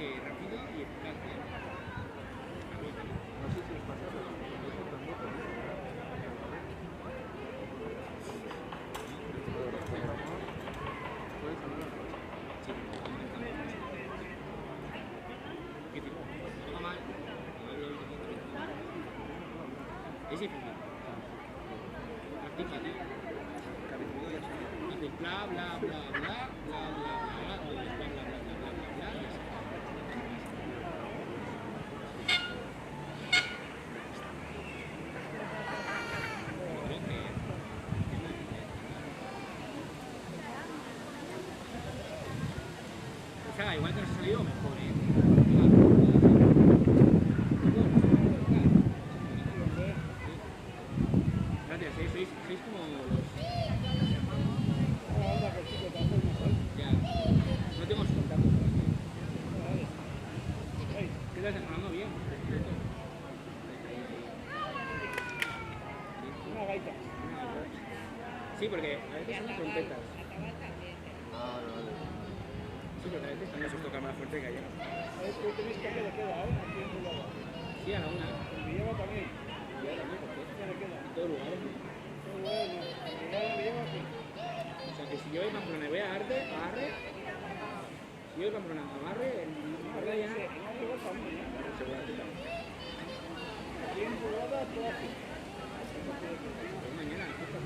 que rápido y eficaz. No sé si os pasa, pero eso también puedes hablar. Sí, ¿qué tipo? Toca mal. Es difícil. Practica, tío. Haces bla bla bla bla bla bla bla bla bla bla bla bla bla bla bla. O sea, igual que nos ha salido mejor, Gracias, sois como los... Ya, no tengo su contacto. ¿Qué estás sonando bien? Una gaita. Sí, porque a veces son trompetas. Ah, vale. Sí, porque a veces también se toca más fuerte que ayer. Es que tenéis que le queda, aquí en Bilbao. Sí, a la una. En Villava también. Ya también, porque ¿Qué le queda? en todos lugares. Muy bueno. En Villava aquí. O sea, que si yo voy a Pamplona y voy a Arre, si yo voy a Pamplona a Arre, en Arre ya... En Bilbao también, ¿eh? Seguramente también. Aquí en Bilbao todo aquí. Pues mañana, justo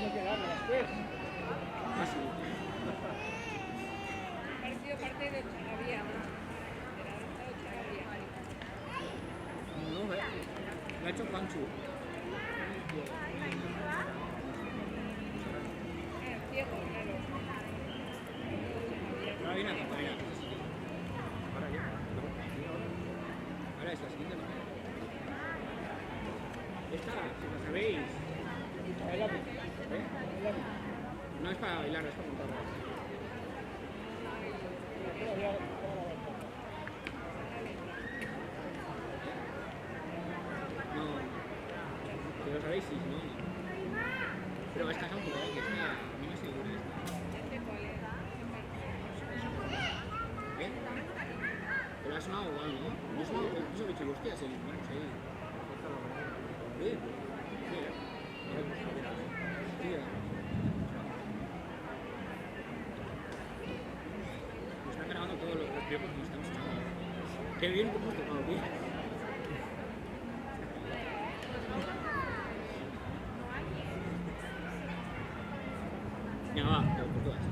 No quedamos después. así. Partido parte de Charavía, ¿no? De la danza de Charavía. No, lo ha hecho Juanchu. Ciego, claro. Ahora viene la campaña. Ahora ya. Ahora es la siguiente, ¿no? Esta, si la sabéis, Bailamos. ¿eh? Bailamos. No es para bailar, es para montarla. Todavía la bailamos. No, si lo sabéis, sí, no. Pero esta es un poco, que esta, a mí no se dura esta. ¿Este cuál es? ¿Eh? Pero ha sonado igual, ¿no? Yo he sonado, eso he dicho, hostia, se le ponen ahí. Bien. Bien. Hostia. Me están grabando todos los piojos que me están sonando. Qué bien que hemos tocado, tío. Venga, va, por todas.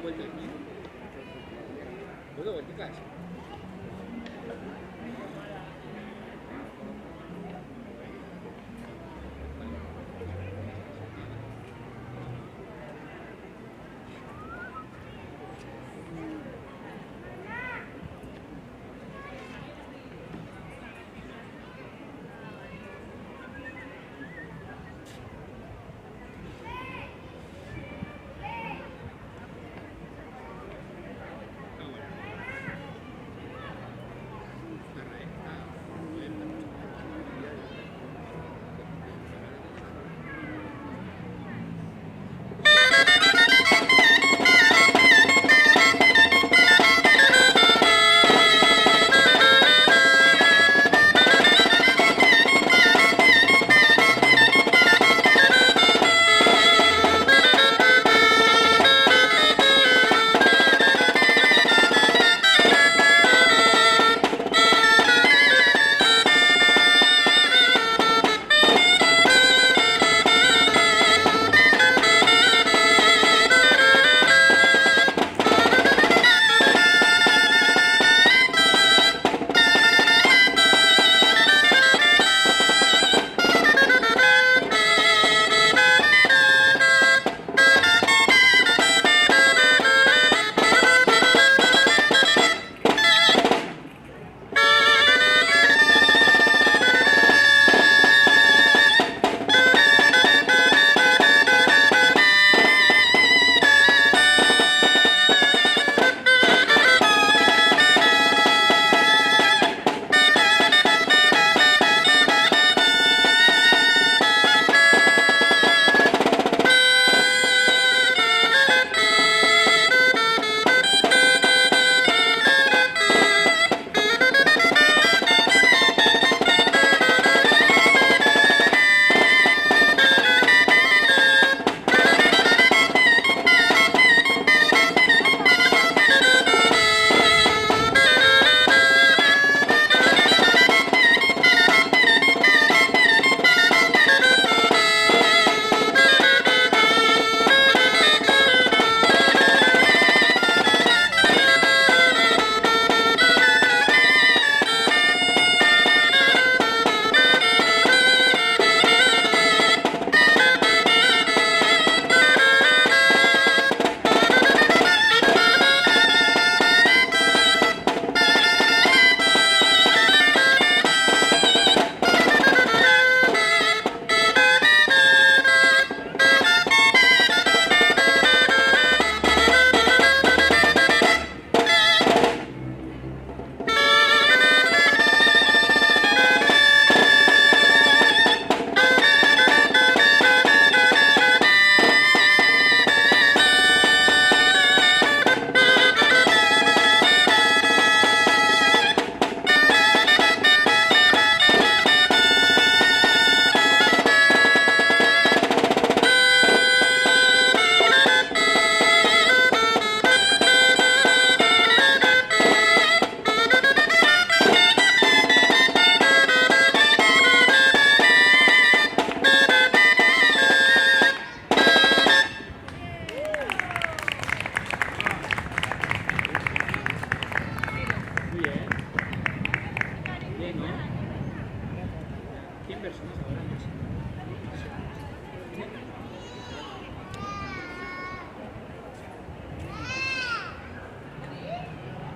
Puedo vueltas, ¿no? Puedo vueltas.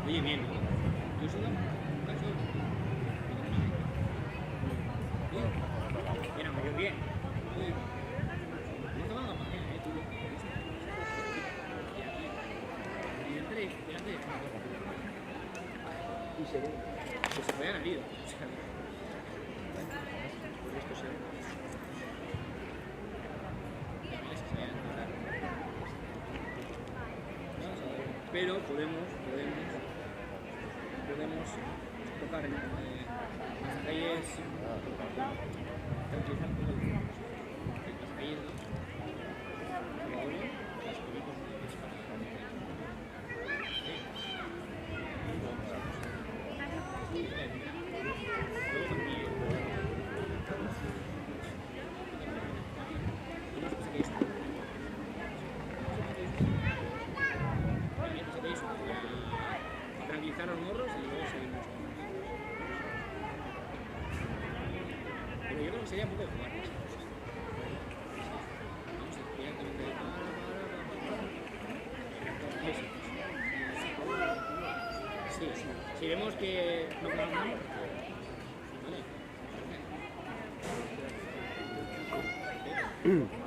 Oye, bien, ¿no? ¿Tú solo? ¿Estás solo? Mira, muy bien. No te van a pagar, tú. Y delante de Y se ve. pues se vayan al ido. Por esto se ve. Pero podemos tocar en las calles, utilizar todo el las calles, las cubiertas de un poco de jugar. Vamos a directamente. Sí, sí. Si vemos que no ganamos, vale. Gracias.